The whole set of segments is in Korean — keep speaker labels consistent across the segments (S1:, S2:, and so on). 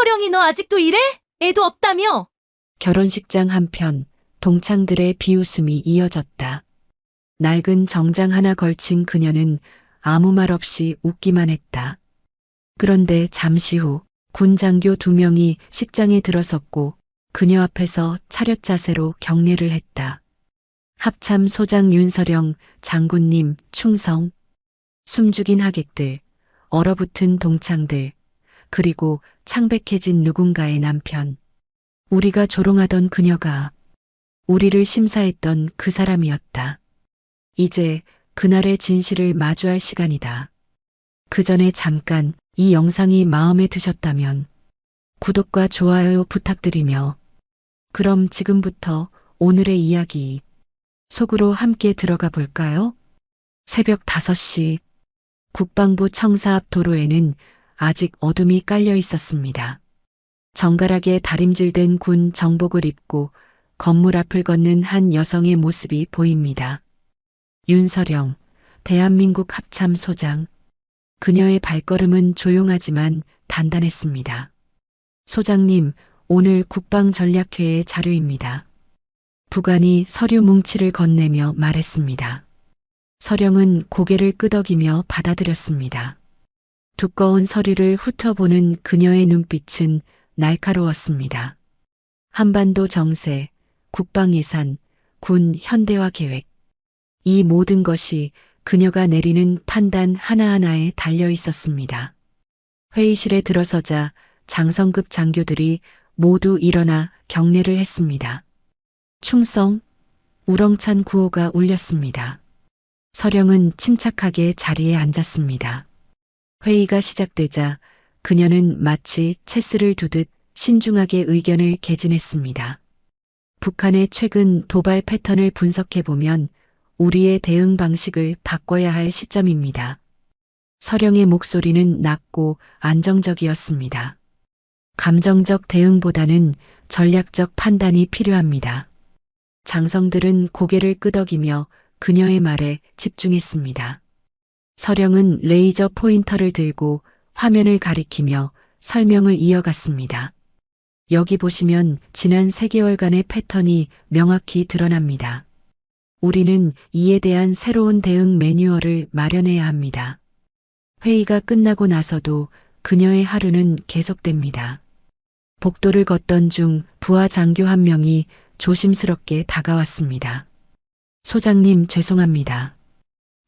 S1: 서령이 너 아직도 이래? 애도 없다며?
S2: 결혼식장 한편 동창들의 비웃음이 이어졌다. 낡은 정장 하나 걸친 그녀는 아무 말 없이 웃기만 했다. 그런데 잠시 후 군 장교 2명이 식장에 들어섰고 그녀 앞에서 차렷 자세로 경례를 했다. 합참 소장 윤서령, 장군님, 충성. 숨죽인 하객들, 얼어붙은 동창들, 그리고 창백해진 누군가의 남편. 우리가 조롱하던 그녀가 우리를 심사했던 그 사람이었다. 이제 그날의 진실을 마주할 시간이다. 그 전에 잠깐 이 영상이 마음에 드셨다면 구독과 좋아요 부탁드리며 그럼 지금부터 오늘의 이야기 속으로 함께 들어가 볼까요? 새벽 5시 국방부 청사 앞 도로에는 아직 어둠이 깔려 있었습니다. 정갈하게 다림질된 군 정복을 입고 건물 앞을 걷는 한 여성의 모습이 보입니다. 윤서령, 대한민국 합참소장. 그녀의 발걸음은 조용하지만 단단했습니다. 소장님, 오늘 국방전략회의 자료입니다. 부관이 서류 뭉치를 건네며 말했습니다. 서령은 고개를 끄덕이며 받아들였습니다. 두꺼운 서류를 훑어보는 그녀의 눈빛은 날카로웠습니다. 한반도 정세, 국방예산, 군 현대화 계획. 이 모든 것이 그녀가 내리는 판단 하나하나에 달려 있었습니다. 회의실에 들어서자 장성급 장교들이 모두 일어나 경례를 했습니다. 충성, 우렁찬 구호가 울렸습니다. 서령은 침착하게 자리에 앉았습니다. 회의가 시작되자 그녀는 마치 체스를 두듯 신중하게 의견을 개진했습니다. 북한의 최근 도발 패턴을 분석해보면 우리의 대응 방식을 바꿔야 할 시점입니다. 서령의 목소리는 낮고 안정적이었습니다. 감정적 대응보다는 전략적 판단이 필요합니다. 장성들은 고개를 끄덕이며 그녀의 말에 집중했습니다. 서령은 레이저 포인터를 들고 화면을 가리키며 설명을 이어갔습니다. 여기 보시면 지난 3개월간의 패턴이 명확히 드러납니다. 우리는 이에 대한 새로운 대응 매뉴얼을 마련해야 합니다. 회의가 끝나고 나서도 그녀의 하루는 계속됩니다. 복도를 걷던 중 부하 장교 한 명이 조심스럽게 다가왔습니다. 소장님, 죄송합니다.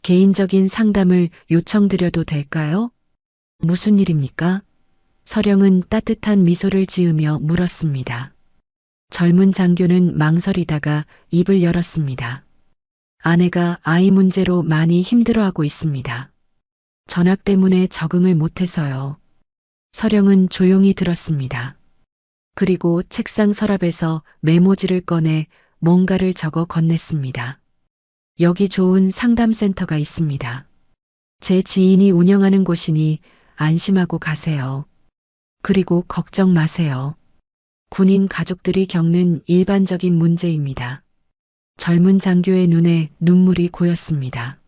S2: 개인적인 상담을 요청드려도 될까요? 무슨 일입니까? 서령은 따뜻한 미소를 지으며 물었습니다. 젊은 장교는 망설이다가 입을 열었습니다. 아내가 아이 문제로 많이 힘들어하고 있습니다. 전학 때문에 적응을 못해서요. 서령은 조용히 들었습니다. 그리고 책상 서랍에서 메모지를 꺼내 뭔가를 적어 건넸습니다. 여기 좋은 상담센터가 있습니다. 제 지인이 운영하는 곳이니 안심하고 가세요. 그리고 걱정 마세요. 군인 가족들이 겪는 일반적인 문제입니다. 젊은 장교의 눈에 눈물이 고였습니다.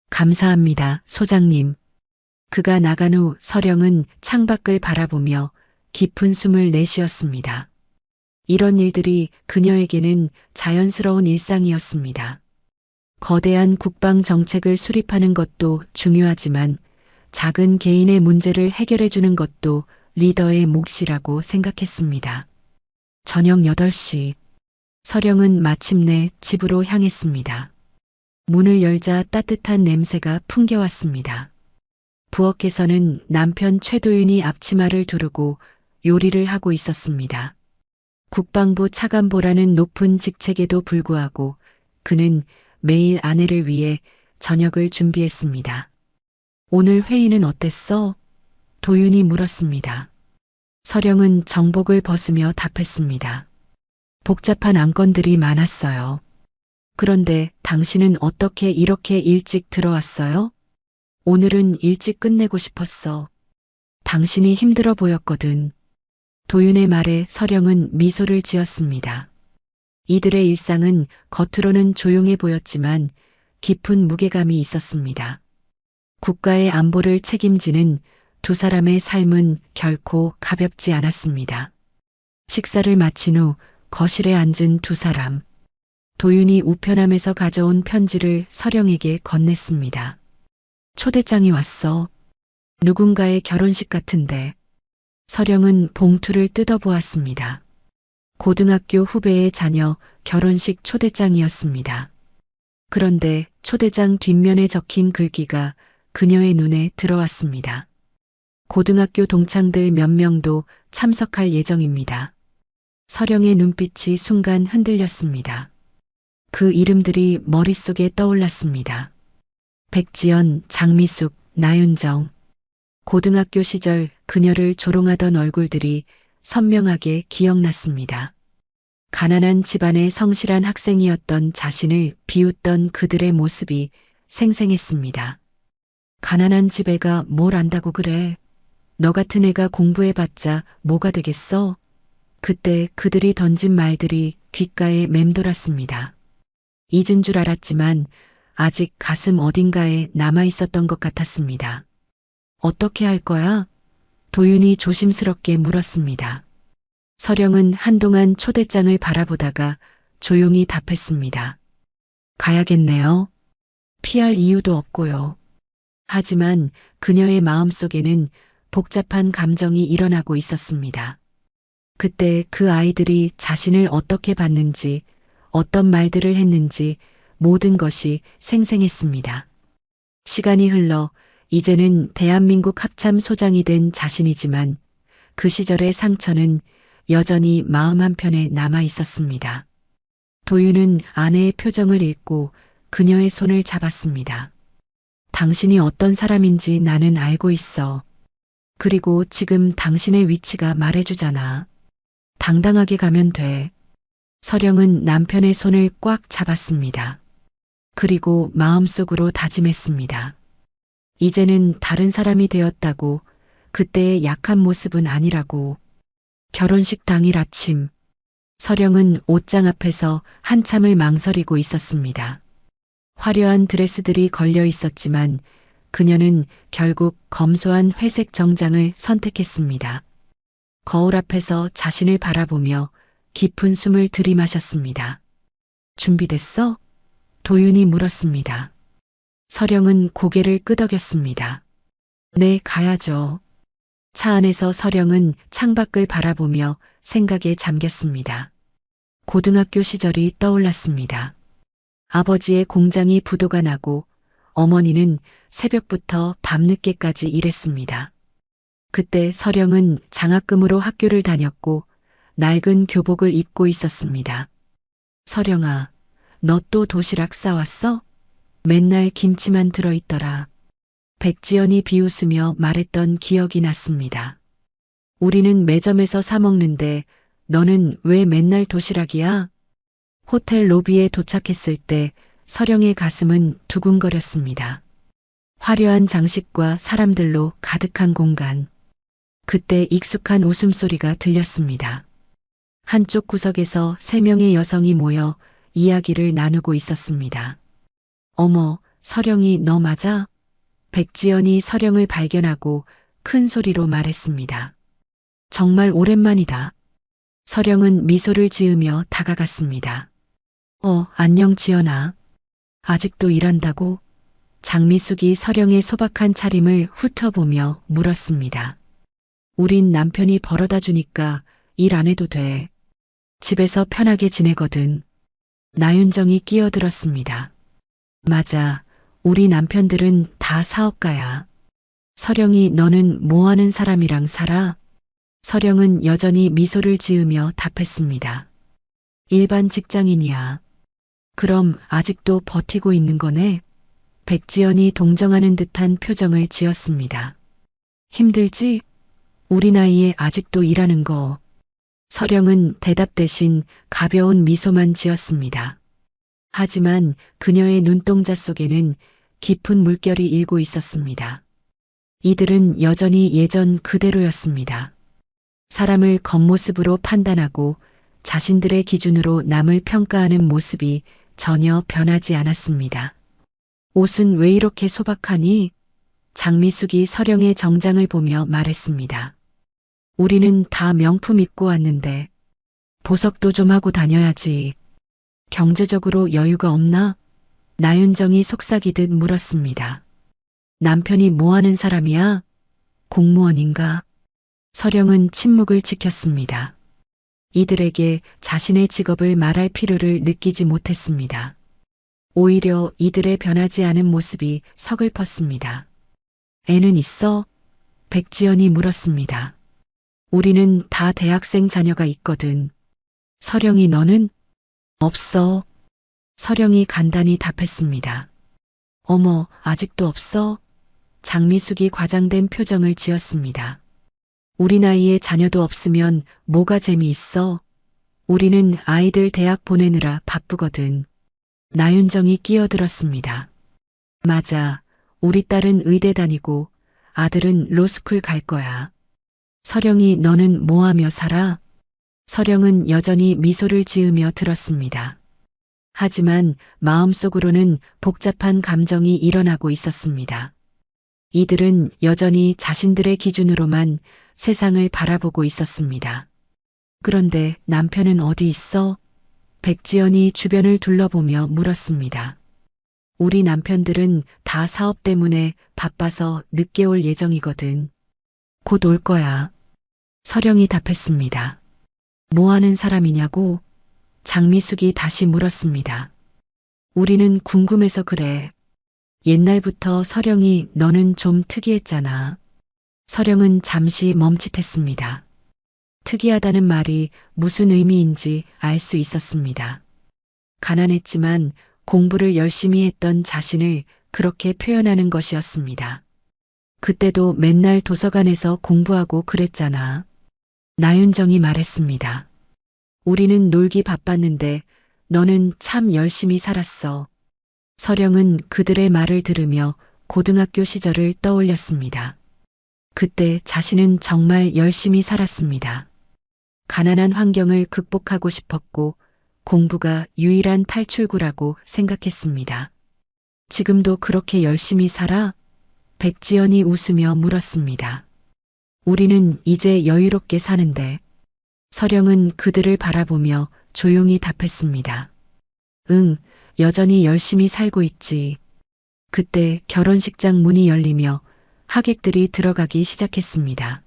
S2: 감사합니다, 소장님. 그가 나간 후 서령은 창밖을 바라보며 깊은 숨을 내쉬었습니다. 이런 일들이 그녀에게는 자연스러운 일상이었습니다. 거대한 국방 정책을 수립하는 것도 중요하지만 작은 개인의 문제를 해결해 주는 것도 리더의 몫이라고 생각했습니다. 저녁 8시. 서령은 마침내 집으로 향했습니다. 문을 열자 따뜻한 냄새가 풍겨왔습니다. 부엌에서는 남편 최도윤이 앞치마를 두르고 요리를 하고 있었습니다. 국방부 차관보라는 높은 직책에도 불구하고 그는 매일 아내를 위해 저녁을 준비했습니다. 오늘 회의는 어땠어? 도윤이 물었습니다. 서령은 정복을 벗으며 답했습니다. 복잡한 안건들이 많았어요. 그런데 당신은 어떻게 이렇게 일찍 들어왔어요? 오늘은 일찍 끝내고 싶었어. 당신이 힘들어 보였거든. 도윤의 말에 서령은 미소를 지었습니다. 이들의 일상은 겉으로는 조용해 보였지만 깊은 무게감이 있었습니다. 국가의 안보를 책임지는 두 사람의 삶은 결코 가볍지 않았습니다. 식사를 마친 후 거실에 앉은 두 사람. 도윤이 우편함에서 가져온 편지를 서령에게 건넸습니다. 초대장이 왔어. 누군가의 결혼식 같은데. 서령은 봉투를 뜯어보았습니다. 고등학교 후배의 자녀 결혼식 초대장이었습니다. 그런데 초대장 뒷면에 적힌 글귀가 그녀의 눈에 들어왔습니다. 고등학교 동창들 몇 명도 참석할 예정입니다. 서령의 눈빛이 순간 흔들렸습니다. 그 이름들이 머릿속에 떠올랐습니다. 백지연, 장미숙, 나윤정. 고등학교 시절 그녀를 조롱하던 얼굴들이 선명하게 기억났습니다. 가난한 집안의 성실한 학생이었던 자신을 비웃던 그들의 모습이 생생했습니다. 가난한 집 애가 뭘 안다고 그래. 너 같은 애가 공부해봤자 뭐가 되겠어? 그때 그들이 던진 말들이 귓가에 맴돌았습니다. 잊은 줄 알았지만 아직 가슴 어딘가에 남아있었던 것 같았습니다. 어떻게 할 거야? 도윤이 조심스럽게 물었습니다. 서령은 한동안 초대장을 바라보다가 조용히 답했습니다. 가야겠네요. 피할 이유도 없고요. 하지만 그녀의 마음속에는 복잡한 감정이 일어나고 있었습니다. 그때 그 아이들이 자신을 어떻게 봤는지, 어떤 말들을 했는지 모든 것이 생생했습니다. 시간이 흘러 이제는 대한민국 합참소장이 된 자신이지만 그 시절의 상처는 여전히 마음 한편에 남아 있었습니다. 도윤은 아내의 표정을 읽고 그녀의 손을 잡았습니다. 당신이 어떤 사람인지 나는 알고 있어. 그리고 지금 당신의 위치가 말해주잖아. 당당하게 가면 돼. 서령은 남편의 손을 꽉 잡았습니다. 그리고 마음속으로 다짐했습니다. 이제는 다른 사람이 되었다고, 그때의 약한 모습은 아니라고. 결혼식 당일 아침, 서령은 옷장 앞에서 한참을 망설이고 있었습니다. 화려한 드레스들이 걸려 있었지만 그녀는 결국 검소한 회색 정장을 선택했습니다. 거울 앞에서 자신을 바라보며 깊은 숨을 들이마셨습니다. 준비됐어? 도윤이 물었습니다. 서령은 고개를 끄덕였습니다. 네, 가야죠. 차 안에서 서령은 창밖을 바라보며 생각에 잠겼습니다. 고등학교 시절이 떠올랐습니다. 아버지의 공장이 부도가 나고 어머니는 새벽부터 밤늦게까지 일했습니다. 그때 서령은 장학금으로 학교를 다녔고 낡은 교복을 입고 있었습니다. 서령아, 너 또 도시락 싸왔어? 맨날 김치만 들어있더라. 백지연이 비웃으며 말했던 기억이 났습니다. 우리는 매점에서 사 먹는데 너는 왜 맨날 도시락이야? 호텔 로비에 도착했을 때 서령의 가슴은 두근거렸습니다. 화려한 장식과 사람들로 가득한 공간. 그때 익숙한 웃음소리가 들렸습니다. 한쪽 구석에서 3명의 여성이 모여 이야기를 나누고 있었습니다. 어머, 서령이 너 맞아? 백지연이 서령을 발견하고 큰 소리로 말했습니다. 정말 오랜만이다. 서령은 미소를 지으며 다가갔습니다. 안녕 지연아. 아직도 일한다고? 장미숙이 서령의 소박한 차림을 훑어보며 물었습니다. 우린 남편이 벌어다 주니까 일 안 해도 돼. 집에서 편하게 지내거든. 나윤정이 끼어들었습니다. 맞아. 우리 남편들은 다 사업가야. 서령이 너는 뭐 하는 사람이랑 살아? 서령은 여전히 미소를 지으며 답했습니다. 일반 직장인이야. 그럼 아직도 버티고 있는 거네? 백지연이 동정하는 듯한 표정을 지었습니다. 힘들지? 우리 나이에 아직도 일하는 거. 서령은 대답 대신 가벼운 미소만 지었습니다. 하지만 그녀의 눈동자 속에는 깊은 물결이 일고 있었습니다. 이들은 여전히 예전 그대로였습니다. 사람을 겉모습으로 판단하고 자신들의 기준으로 남을 평가하는 모습이 전혀 변하지 않았습니다. 옷은 왜 이렇게 소박하니? 장미숙이 서령의 정장을 보며 말했습니다. 우리는 다 명품 입고 왔는데 보석도 좀 하고 다녀야지. 경제적으로 여유가 없나? 나윤정이 속삭이듯 물었습니다. 남편이 뭐 하는 사람이야? 공무원인가? 서령은 침묵을 지켰습니다. 이들에게 자신의 직업을 말할 필요를 느끼지 못했습니다. 오히려 이들의 변하지 않은 모습이 서글펐습니다. 애는 있어? 백지연이 물었습니다. 우리는 다 대학생 자녀가 있거든. 서령이 너는? 없어. 서령이 간단히 답했습니다. 어머, 아직도 없어? 장미숙이 과장된 표정을 지었습니다. 우리 나이에 자녀도 없으면 뭐가 재미있어? 우리는 아이들 대학 보내느라 바쁘거든. 나윤정이 끼어들었습니다. 맞아. 우리 딸은 의대 다니고 아들은 로스쿨 갈 거야. 서령이 너는 뭐 하며 살아? 서령은 여전히 미소를 지으며 들었습니다. 하지만 마음속으로는 복잡한 감정이 일어나고 있었습니다. 이들은 여전히 자신들의 기준으로만 세상을 바라보고 있었습니다. 그런데 남편은 어디 있어? 백지연이 주변을 둘러보며 물었습니다. 우리 남편들은 다 사업 때문에 바빠서 늦게 올 예정이거든. 곧 올 거야. 서령이 답했습니다. 뭐 하는 사람이냐고? 장미숙이 다시 물었습니다. 우리는 궁금해서 그래. 옛날부터 서령이 너는 좀 특이했잖아. 서령은 잠시 멈칫했습니다. 특이하다는 말이 무슨 의미인지 알 수 있었습니다. 가난했지만 공부를 열심히 했던 자신을 그렇게 표현하는 것이었습니다. 그때도 맨날 도서관에서 공부하고 그랬잖아. 나윤정이 말했습니다. 우리는 놀기 바빴는데 너는 참 열심히 살았어. 서령은 그들의 말을 들으며 고등학교 시절을 떠올렸습니다. 그때 자신은 정말 열심히 살았습니다. 가난한 환경을 극복하고 싶었고 공부가 유일한 탈출구라고 생각했습니다. 지금도 그렇게 열심히 살아? 백지연이 웃으며 물었습니다. 우리는 이제 여유롭게 사는데. 서령은 그들을 바라보며 조용히 답했습니다. 응, 여전히 열심히 살고 있지. 그때 결혼식장 문이 열리며 하객들이 들어가기 시작했습니다.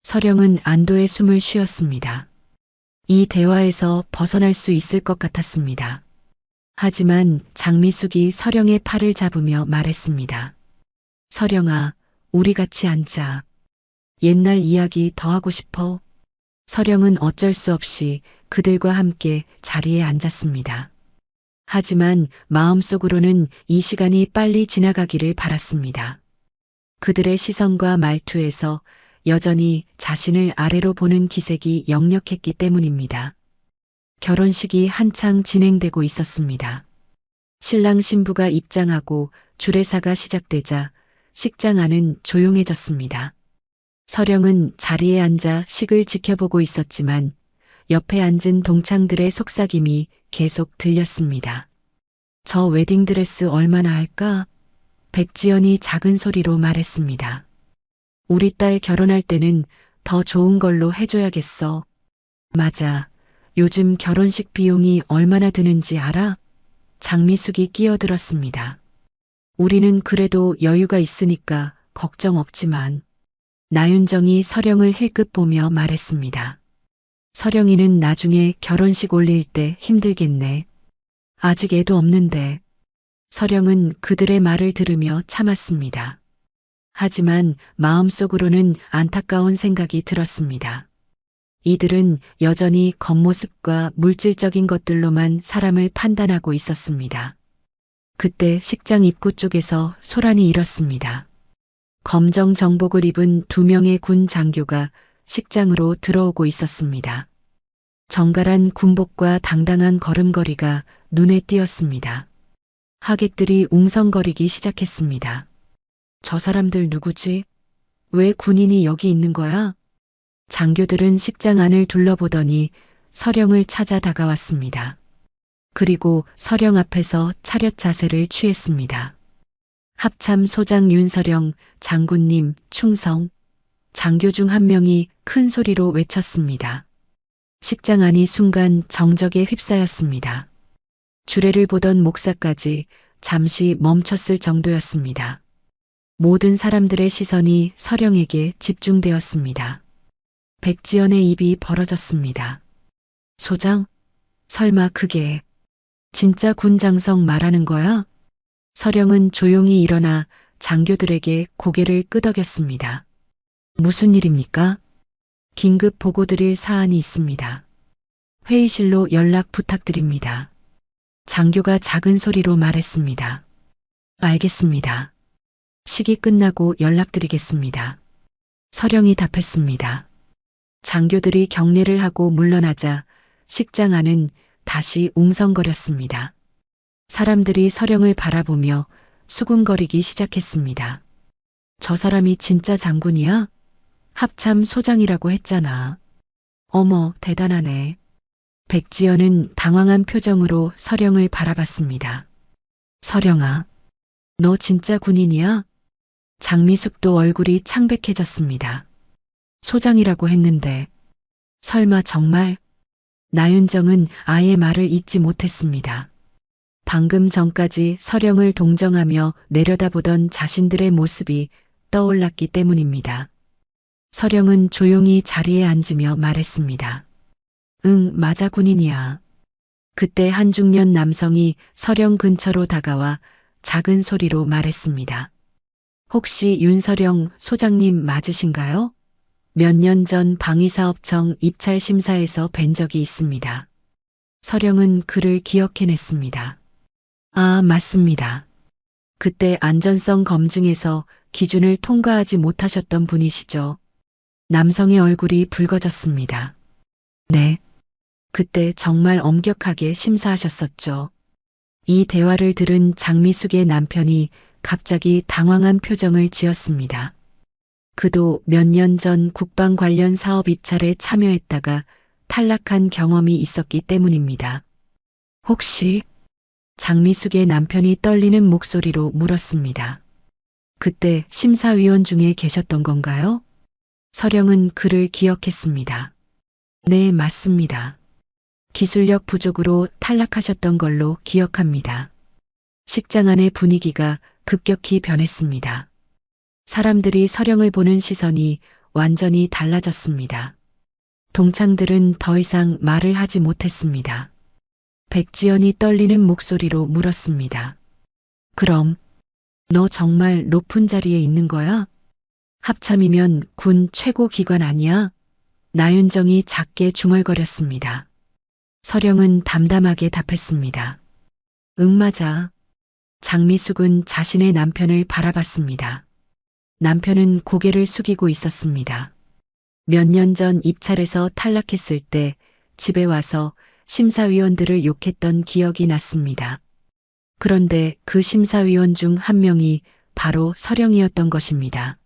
S2: 서령은 안도의 숨을 쉬었습니다. 이 대화에서 벗어날 수 있을 것 같았습니다. 하지만 장미숙이 서령의 팔을 잡으며 말했습니다. 서령아, 우리 같이 앉자. 옛날 이야기 더 하고 싶어? 서령은 어쩔 수 없이 그들과 함께 자리에 앉았습니다. 하지만 마음속으로는 이 시간이 빨리 지나가기를 바랐습니다. 그들의 시선과 말투에서 여전히 자신을 아래로 보는 기색이 역력했기 때문입니다. 결혼식이 한창 진행되고 있었습니다. 신랑 신부가 입장하고 주례사가 시작되자 식장 안은 조용해졌습니다. 서령은 자리에 앉아 식을 지켜보고 있었지만 옆에 앉은 동창들의 속삭임이 계속 들렸습니다. 저 웨딩드레스 얼마나 할까? 백지연이 작은 소리로 말했습니다. 우리 딸 결혼할 때는 더 좋은 걸로 해줘야겠어. 맞아. 요즘 결혼식 비용이 얼마나 드는지 알아? 장미숙이 끼어들었습니다. 우리는 그래도 여유가 있으니까 걱정 없지만. 나윤정이 서령을 힐끗 보며 말했습니다. 서령이는 나중에 결혼식 올릴 때 힘들겠네. 아직 애도 없는데. 서령은 그들의 말을 들으며 참았습니다. 하지만 마음속으로는 안타까운 생각이 들었습니다. 이들은 여전히 겉모습과 물질적인 것들로만 사람을 판단하고 있었습니다. 그때 식장 입구 쪽에서 소란이 일었습니다. 검정 정복을 입은 2명의 군 장교가 식장으로 들어오고 있었습니다. 정갈한 군복과 당당한 걸음걸이가 눈에 띄었습니다. 하객들이 웅성거리기 시작했습니다. 저 사람들 누구지? 왜 군인이 여기 있는 거야? 장교들은 식장 안을 둘러보더니 서령을 찾아 다가왔습니다. 그리고 서령 앞에서 차렷 자세를 취했습니다. 합참 소장 윤서령, 장군님, 충성. 장교 중 한 명이 큰 소리로 외쳤습니다. 식장 안이 순간 정적에 휩싸였습니다. 주례를 보던 목사까지 잠시 멈췄을 정도였습니다. 모든 사람들의 시선이 서령에게 집중되었습니다. 백지연의 입이 벌어졌습니다. 소장? 설마 그게 진짜 군장성 말하는 거야? 서령은 조용히 일어나 장교들에게 고개를 끄덕였습니다. 무슨 일입니까? 긴급 보고드릴 사안이 있습니다. 회의실로 연락 부탁드립니다. 장교가 작은 소리로 말했습니다. 알겠습니다. 식이 끝나고 연락드리겠습니다. 서령이 답했습니다. 장교들이 경례를 하고 물러나자 식장 안은 다시 웅성거렸습니다. 사람들이 서령을 바라보며 수군거리기 시작했습니다. 저 사람이 진짜 장군이야? 합참 소장이라고 했잖아. 어머, 대단하네. 백지연은 당황한 표정으로 서령을 바라봤습니다. 서령아, 너 진짜 군인이야? 장미숙도 얼굴이 창백해졌습니다. 소장이라고 했는데 설마 정말? 나윤정은 아예 말을 잇지 못했습니다. 방금 전까지 서령을 동정하며 내려다보던 자신들의 모습이 떠올랐기 때문입니다. 서령은 조용히 자리에 앉으며 말했습니다. 응, 맞아, 군인이야. 그때 한 중년 남성이 서령 근처로 다가와 작은 소리로 말했습니다. 혹시 윤서령 소장님 맞으신가요? 몇 년 전 방위사업청 입찰 심사에서 뵌 적이 있습니다. 서령은 그를 기억해냈습니다. 아, 맞습니다. 그때 안전성 검증에서 기준을 통과하지 못하셨던 분이시죠. 남성의 얼굴이 붉어졌습니다. 네. 그때 정말 엄격하게 심사하셨었죠. 이 대화를 들은 장미숙의 남편이 갑자기 당황한 표정을 지었습니다. 그도 몇 년 전 국방 관련 사업 입찰에 참여했다가 탈락한 경험이 있었기 때문입니다. 혹시 장미숙의 남편이 떨리는 목소리로 물었습니다. 그때 심사위원 중에 계셨던 건가요? 서령은 그를 기억했습니다. 네, 맞습니다. 기술력 부족으로 탈락하셨던 걸로 기억합니다. 식장 안의 분위기가 급격히 변했습니다. 사람들이 서령을 보는 시선이 완전히 달라졌습니다. 동창들은 더 이상 말을 하지 못했습니다. 백지연이 떨리는 목소리로 물었습니다. 그럼 너 정말 높은 자리에 있는 거야? 합참이면 군 최고 기관 아니야? 나윤정이 작게 중얼거렸습니다. 서령은 담담하게 답했습니다. 응, 맞아. 장미숙은 자신의 남편을 바라봤습니다. 남편은 고개를 숙이고 있었습니다. 몇 년 전 입찰에서 탈락했을 때 집에 와서 심사위원들을 욕했던 기억이 났습니다. 그런데 그 심사위원 중 한 명이 바로 서령이었던 것입니다.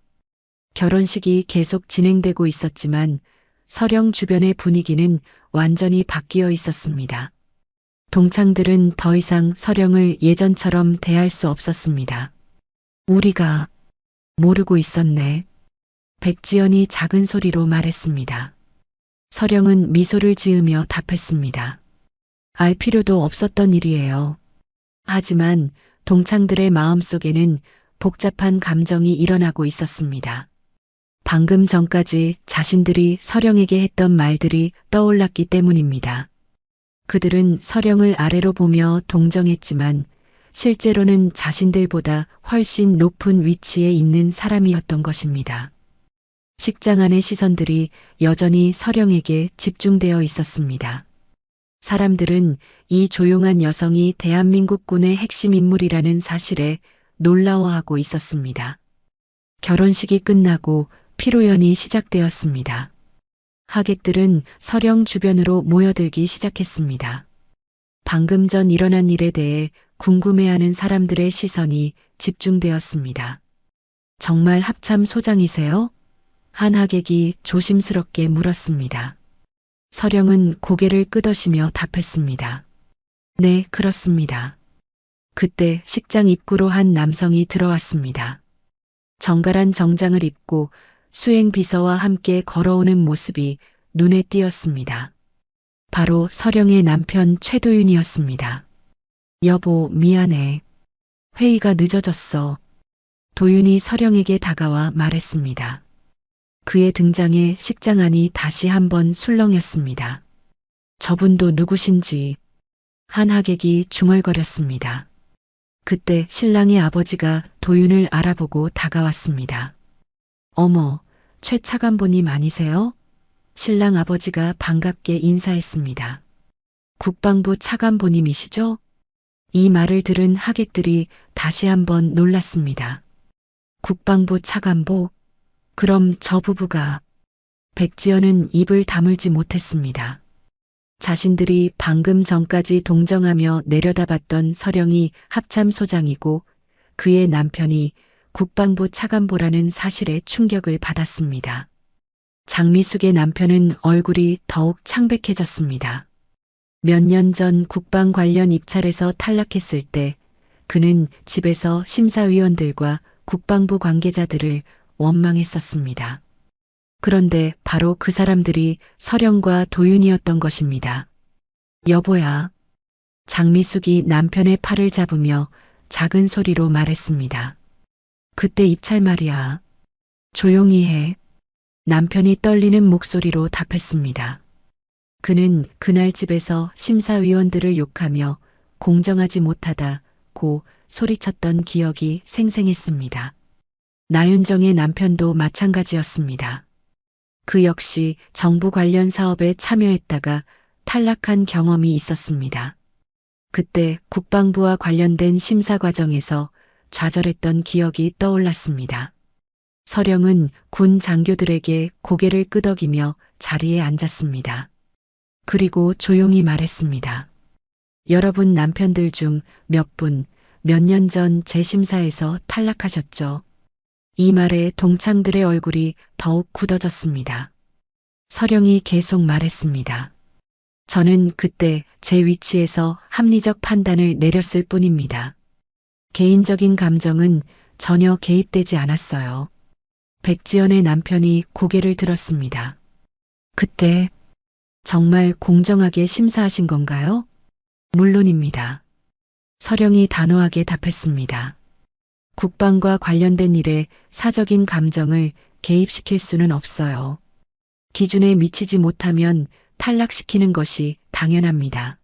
S2: 결혼식이 계속 진행되고 있었지만 서령 주변의 분위기는 완전히 바뀌어 있었습니다. 동창들은 더 이상 서령을 예전처럼 대할 수 없었습니다. 우리가 모르고 있었네. 백지연이 작은 소리로 말했습니다. 서령은 미소를 지으며 답했습니다. 알 필요도 없었던 일이에요. 하지만 동창들의 마음속에는 복잡한 감정이 일어나고 있었습니다. 방금 전까지 자신들이 서령에게 했던 말들이 떠올랐기 때문입니다. 그들은 서령을 아래로 보며 동정했지만 실제로는 자신들보다 훨씬 높은 위치에 있는 사람이었던 것입니다. 식장 안의 시선들이 여전히 서령에게 집중되어 있었습니다. 사람들은 이 조용한 여성이 대한민국 군의 핵심 인물이라는 사실에 놀라워하고 있었습니다. 결혼식이 끝나고 피로연이 시작되었습니다. 하객들은 서령 주변으로 모여들기 시작했습니다. 방금 전 일어난 일에 대해 궁금해하는 사람들의 시선이 집중되었습니다. 정말 합참 소장이세요? 한 하객이 조심스럽게 물었습니다. 서령은 고개를 끄덕이며 답했습니다. 네, 그렇습니다. 그때 식장 입구로 한 남성이 들어왔습니다. 정갈한 정장을 입고 수행 비서와 함께 걸어오는 모습이 눈에 띄었습니다. 바로 서령의 남편 최도윤이었습니다. 여보, 미안해. 회의가 늦어졌어. 도윤이 서령에게 다가와 말했습니다. 그의 등장에 식장 안이 다시 한번 술렁였습니다. 저분도 누구신지 한 하객이 중얼거렸습니다. 그때 신랑의 아버지가 도윤을 알아보고 다가왔습니다. 어머, 최 차관보님 아니세요? 신랑 아버지가 반갑게 인사했습니다. 국방부 차관보님이시죠? 이 말을 들은 하객들이 다시 한번 놀랐습니다. 국방부 차관보? 그럼 저 부부가... 백지연은 입을 다물지 못했습니다. 자신들이 방금 전까지 동정하며 내려다봤던 서령이 합참소장이고 그의 남편이 국방부 차관보라는 사실에 충격을 받았습니다. 장미숙의 남편은 얼굴이 더욱 창백해졌습니다. 몇 년 전 국방 관련 입찰에서 탈락했을 때 그는 집에서 심사위원들과 국방부 관계자들을 원망했었습니다. 그런데 바로 그 사람들이 서령과 도윤이었던 것입니다. 여보야. 장미숙이 남편의 팔을 잡으며 작은 소리로 말했습니다. 그때 입찰 말이야. 조용히 해. 남편이 떨리는 목소리로 답했습니다. 그는 그날 집에서 심사위원들을 욕하며 공정하지 못하다고 소리쳤던 기억이 생생했습니다. 나윤정의 남편도 마찬가지였습니다. 그 역시 정부 관련 사업에 참여했다가 탈락한 경험이 있었습니다. 그때 국방부와 관련된 심사 과정에서 좌절했던 기억이 떠올랐습니다. 서령은 군 장교들에게 고개를 끄덕이며 자리에 앉았습니다. 그리고 조용히 말했습니다. 여러분 남편들 중 몇 분, 몇 년 전 재심사에서 탈락하셨죠. 이 말에 동창들의 얼굴이 더욱 굳어졌습니다. 서령이 계속 말했습니다. 저는 그때 제 위치에서 합리적 판단을 내렸을 뿐입니다. 개인적인 감정은 전혀 개입되지 않았어요. 백지연의 남편이 고개를 들었습니다. 그때 정말 공정하게 심사하신 건가요? 물론입니다. 서령이 단호하게 답했습니다. 국방과 관련된 일에 사적인 감정을 개입시킬 수는 없어요. 기준에 미치지 못하면 탈락시키는 것이 당연합니다.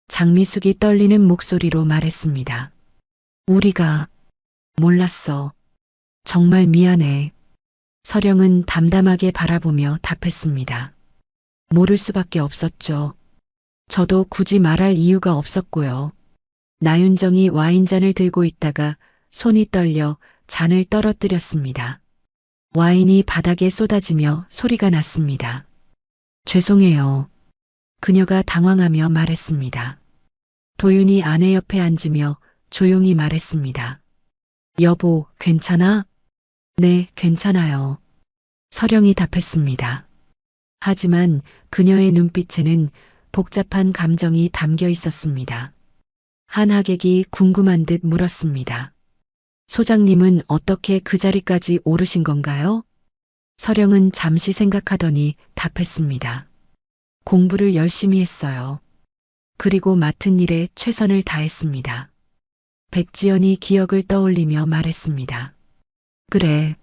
S2: 장미숙이 떨리는 목소리로 말했습니다. 우리가 몰랐어. 정말 미안해. 서령은 담담하게 바라보며 답했습니다. 모를 수밖에 없었죠. 저도 굳이 말할 이유가 없었고요. 나윤정이 와인잔을 들고 있다가 손이 떨려 잔을 떨어뜨렸습니다. 와인이 바닥에 쏟아지며 소리가 났습니다. 죄송해요. 그녀가 당황하며 말했습니다. 도윤이 아내 옆에 앉으며 조용히 말했습니다. 여보, 괜찮아? 네, 괜찮아요. 서령이 답했습니다. 하지만 그녀의 눈빛에는 복잡한 감정이 담겨 있었습니다. 한 하객이 궁금한 듯 물었습니다. 소장님은 어떻게 그 자리까지 오르신 건가요? 서령은 잠시 생각하더니 답했습니다. 공부를 열심히 했어요. 그리고 맡은 일에 최선을 다했습니다. 백지연이 기억을 떠올리며 말했습니다. 그래.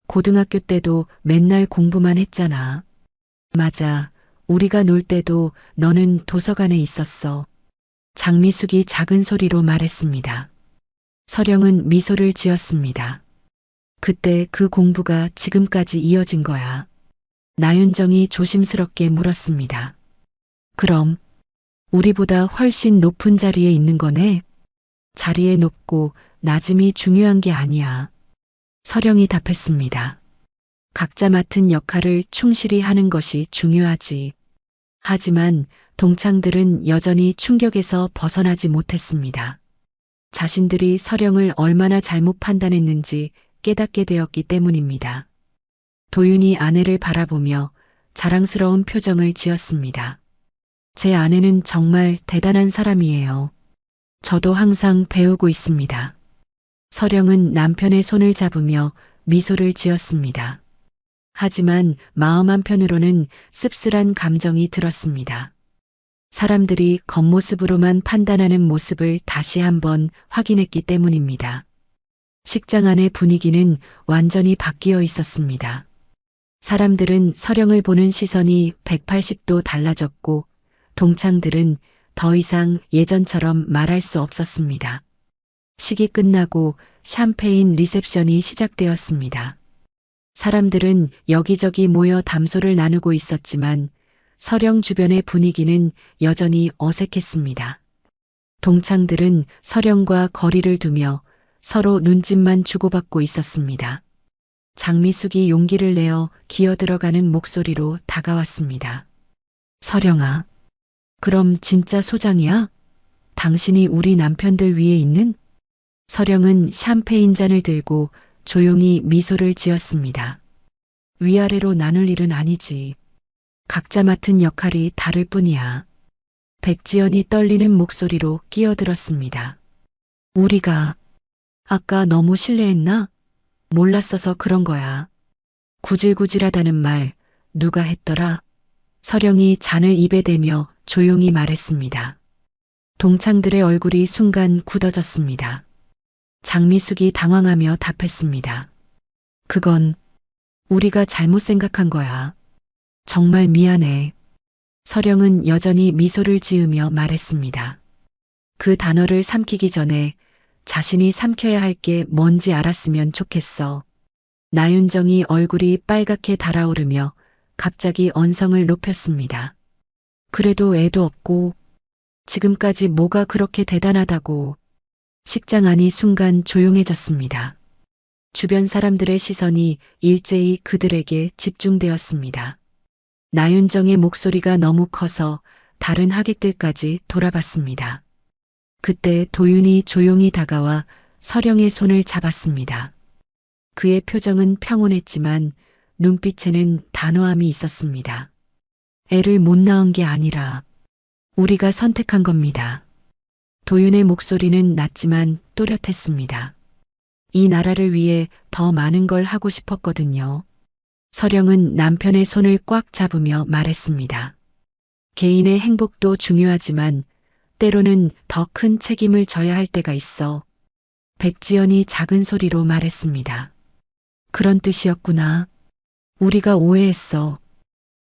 S2: 고등학교 때도 맨날 공부만 했잖아. 맞아. 우리가 놀 때도 너는 도서관에 있었어. 장미숙이 작은 소리로 말했습니다. 서령은 미소를 지었습니다. 그때 그 공부가 지금까지 이어진 거야. 나윤정이 조심스럽게 물었습니다. 그럼 우리보다 훨씬 높은 자리에 있는 거네? 자리에 높고 낮음이 중요한 게 아니야. 서령이 답했습니다. 각자 맡은 역할을 충실히 하는 것이 중요하지. 하지만 동창들은 여전히 충격에서 벗어나지 못했습니다. 자신들이 서령을 얼마나 잘못 판단했는지 깨닫게 되었기 때문입니다. 도윤이 아내를 바라보며 자랑스러운 표정을 지었습니다. 제 아내는 정말 대단한 사람이에요. 저도 항상 배우고 있습니다. 서령은 남편의 손을 잡으며 미소를 지었습니다. 하지만 마음 한편으로는 씁쓸한 감정이 들었습니다. 사람들이 겉모습으로만 판단하는 모습을 다시 한번 확인했기 때문입니다. 식장 안의 분위기는 완전히 바뀌어 있었습니다. 사람들은 서령을 보는 시선이 180도 달라졌고 동창들은 더 이상 예전처럼 말할 수 없었습니다. 식이 끝나고 샴페인 리셉션이 시작되었습니다. 사람들은 여기저기 모여 담소를 나누고 있었지만 서령 주변의 분위기는 여전히 어색했습니다. 동창들은 서령과 거리를 두며 서로 눈짓만 주고받고 있었습니다. 장미숙이 용기를 내어 기어들어가는 목소리로 다가왔습니다. 서령아, 그럼 진짜 소장이야? 당신이 우리 남편들 위에 있는? 서령은 샴페인 잔을 들고 조용히 미소를 지었습니다. 위아래로 나눌 일은 아니지. 각자 맡은 역할이 다를 뿐이야. 백지연이 떨리는 목소리로 끼어들었습니다. 우리가 아까 너무 실례했나? 몰랐어서 그런 거야. 구질구질하다는 말 누가 했더라? 서령이 잔을 입에 대며 조용히 말했습니다. 동창들의 얼굴이 순간 굳어졌습니다. 장미숙이 당황하며 답했습니다. 그건 우리가 잘못 생각한 거야. 정말 미안해. 서령은 여전히 미소를 지으며 말했습니다. 그 단어를 삼키기 전에 자신이 삼켜야 할 게 뭔지 알았으면 좋겠어. 나윤정이 얼굴이 빨갛게 달아오르며 갑자기 언성을 높였습니다. 그래도 애도 없고 지금까지 뭐가 그렇게 대단하다고. 식장 안이 순간 조용해졌습니다. 주변 사람들의 시선이 일제히 그들에게 집중되었습니다. 나윤정의 목소리가 너무 커서 다른 하객들까지 돌아봤습니다. 그때 도윤이 조용히 다가와 서령의 손을 잡았습니다. 그의 표정은 평온했지만 눈빛에는 단호함이 있었습니다. 애를 못 낳은 게 아니라 우리가 선택한 겁니다. 도윤의 목소리는 낮지만 또렷했습니다. 이 나라를 위해 더 많은 걸 하고 싶었거든요. 서령은 남편의 손을 꽉 잡으며 말했습니다. 개인의 행복도 중요하지만 때로는 더 큰 책임을 져야 할 때가 있어. 백지연이 작은 소리로 말했습니다. 그런 뜻이었구나. 우리가 오해했어.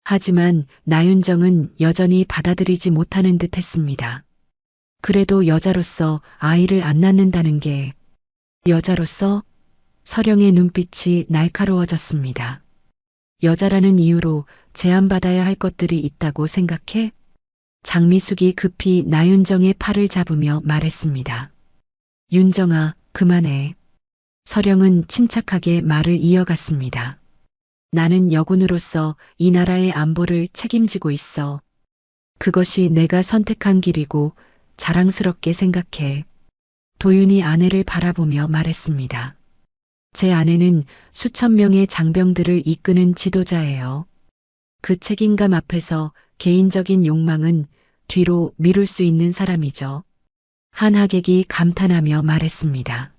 S2: 하지만 나윤정은 여전히 받아들이지 못하는 듯 했습니다. 그래도 여자로서 아이를 안 낳는다는 게 여자로서? 서령의 눈빛이 날카로워졌습니다. 여자라는 이유로 제한받아야 할 것들이 있다고 생각해? 장미숙이 급히 나윤정의 팔을 잡으며 말했습니다. 윤정아, 그만해. 서령은 침착하게 말을 이어갔습니다. 나는 여군으로서 이 나라의 안보를 책임지고 있어. 그것이 내가 선택한 길이고 자랑스럽게 생각해. 도윤이 아내를 바라보며 말했습니다. 제 아내는 수천 명의 장병들을 이끄는 지도자예요. 그 책임감 앞에서 개인적인 욕망은 뒤로 미룰 수 있는 사람이죠. 한 하객이 감탄하며 말했습니다.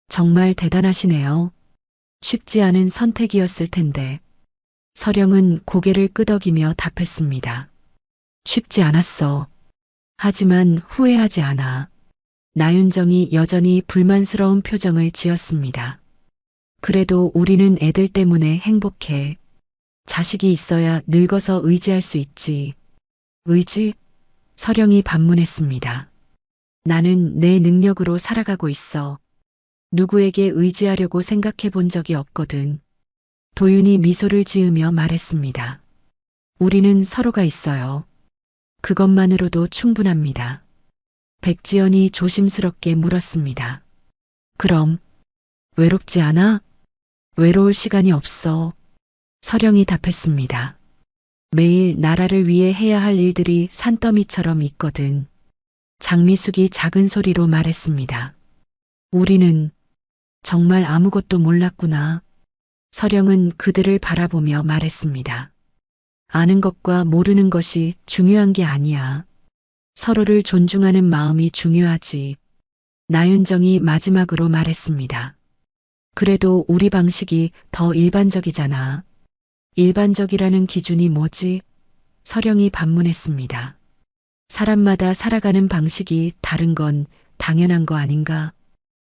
S2: 정말 대단하시네요. 쉽지 않은 선택이었을 텐데. 서령은 고개를 끄덕이며 답했습니다. 쉽지 않았어. 하지만 후회하지 않아. 나윤정이 여전히 불만스러운 표정을 지었습니다. 그래도 우리는 애들 때문에 행복해. 자식이 있어야 늙어서 의지할 수 있지. 의지? 서령이 반문했습니다. 나는 내 능력으로 살아가고 있어. 누구에게 의지하려고 생각해 본 적이 없거든. 도윤이 미소를 지으며 말했습니다. 우리는 서로가 있어요. 그것만으로도 충분합니다. 백지연이 조심스럽게 물었습니다. 그럼 외롭지 않아? 외로울 시간이 없어. 서령이 답했습니다. 매일 나라를 위해 해야 할 일들이 산더미처럼 있거든. 장미숙이 작은 소리로 말했습니다. 우리는 정말 아무것도 몰랐구나. 서령은 그들을 바라보며 말했습니다. 아는 것과 모르는 것이 중요한 게 아니야. 서로를 존중하는 마음이 중요하지. 나윤정이 마지막으로 말했습니다. 그래도 우리 방식이 더 일반적이잖아. 일반적이라는 기준이 뭐지? 서령이 반문했습니다. 사람마다 살아가는 방식이 다른 건 당연한 거 아닌가?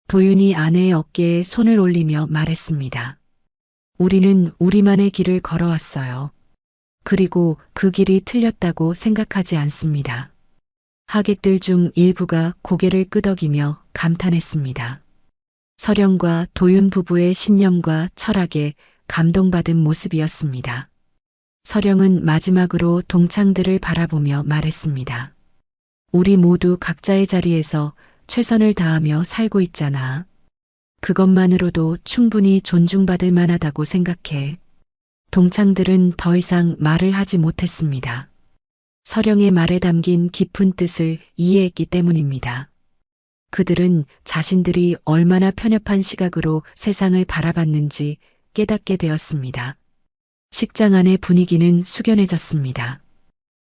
S2: 도윤이 아내의 어깨에 손을 올리며 말했습니다. 우리는 우리만의 길을 걸어왔어요. 그리고 그 길이 틀렸다고 생각하지 않습니다. 하객들 중 일부가 고개를 끄덕이며 감탄했습니다. 서령과 도윤 부부의 신념과 철학에 감동받은 모습이었습니다. 서령은 마지막으로 동창들을 바라보며 말했습니다. 우리 모두 각자의 자리에서 최선을 다하며 살고 있잖아. 그것만으로도 충분히 존중받을 만하다고 생각해. 동창들은 더 이상 말을 하지 못했습니다. 서령의 말에 담긴 깊은 뜻을 이해했기 때문입니다. 그들은 자신들이 얼마나 편협한 시각으로 세상을 바라봤는지 깨닫게 되었습니다. 식장 안의 분위기는 숙연해졌습니다.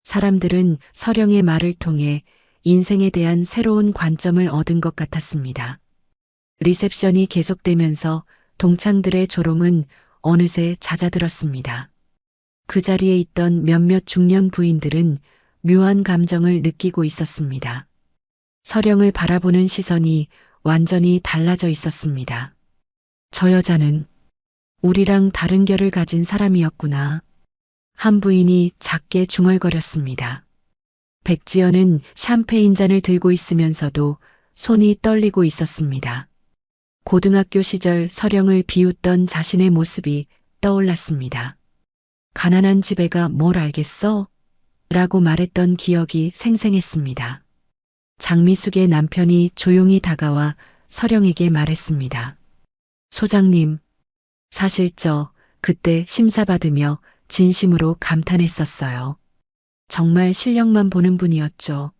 S2: 사람들은 서령의 말을 통해 인생에 대한 새로운 관점을 얻은 것 같았습니다. 리셉션이 계속되면서 동창들의 조롱은 어느새 잦아들었습니다. 그 자리에 있던 몇몇 중년 부인들은 묘한 감정을 느끼고 있었습니다. 서령을 바라보는 시선이 완전히 달라져 있었습니다. 저 여자는 우리랑 다른 결을 가진 사람이었구나. 한 부인이 작게 중얼거렸습니다. 백지연은 샴페인 잔을 들고 있으면서도 손이 떨리고 있었습니다. 고등학교 시절 서령을 비웃던 자신의 모습이 떠올랐습니다. 가난한 집애가 뭘 알겠어? 라고 말했던 기억이 생생했습니다. 장미숙의 남편이 조용히 다가와 서령에게 말했습니다. 소장님, 사실 그때 심사받으며 진심으로 감탄했었어요. 정말 실력만 보는 분이었죠.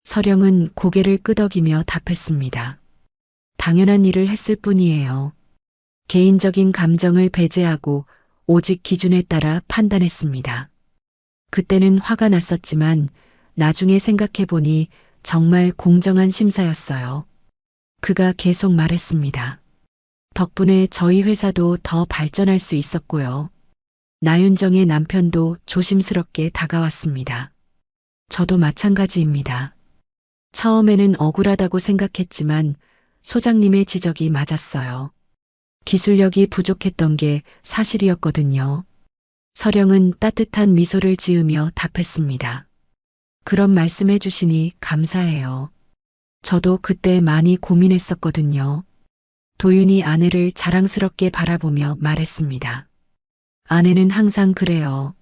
S2: 서령은 고개를 끄덕이며 답했습니다. 당연한 일을 했을 뿐이에요. 개인적인 감정을 배제하고 오직 기준에 따라 판단했습니다. 그때는 화가 났었지만 나중에 생각해보니 정말 공정한 심사였어요. 그가 계속 말했습니다. 덕분에 저희 회사도 더 발전할 수 있었고요. 나윤정의 남편도 조심스럽게 다가왔습니다. 저도 마찬가지입니다. 처음에는 억울하다고 생각했지만 소장님의 지적이 맞았어요. 기술력이 부족했던 게 사실이었거든요. 서령은 따뜻한 미소를 지으며 답했습니다. 그런 말씀해 주시니 감사해요. 저도 그때 많이 고민했었거든요. 도윤이 아내를 자랑스럽게 바라보며 말했습니다. 아내는 항상 그래요.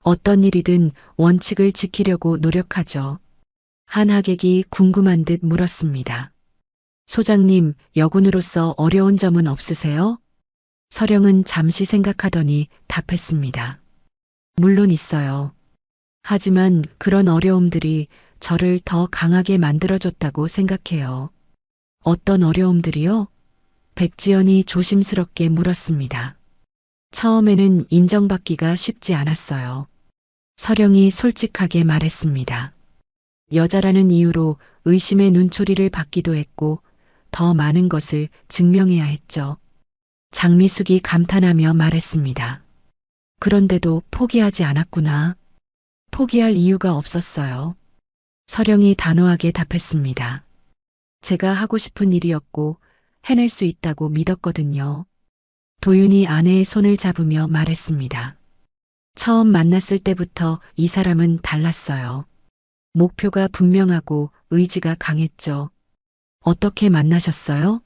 S2: 어떤 일이든 원칙을 지키려고 노력하죠. 한 하객이 궁금한 듯 물었습니다. 소장님, 여군으로서 어려운 점은 없으세요? 서령은 잠시 생각하더니 답했습니다. 물론 있어요. 하지만 그런 어려움들이 저를 더 강하게 만들어줬다고 생각해요. 어떤 어려움들이요? 백지연이 조심스럽게 물었습니다. 처음에는 인정받기가 쉽지 않았어요. 서령이 솔직하게 말했습니다. 여자라는 이유로 의심의 눈초리를 받기도 했고 더 많은 것을 증명해야 했죠. 장미숙이 감탄하며 말했습니다. 그런데도 포기하지 않았구나. 포기할 이유가 없었어요. 서령이 단호하게 답했습니다. 제가 하고 싶은 일이었고 해낼 수 있다고 믿었거든요. 도윤이 아내의 손을 잡으며 말했습니다. 처음 만났을 때부터 이 사람은 달랐어요. 목표가 분명하고 의지가 강했죠. 어떻게 만나셨어요?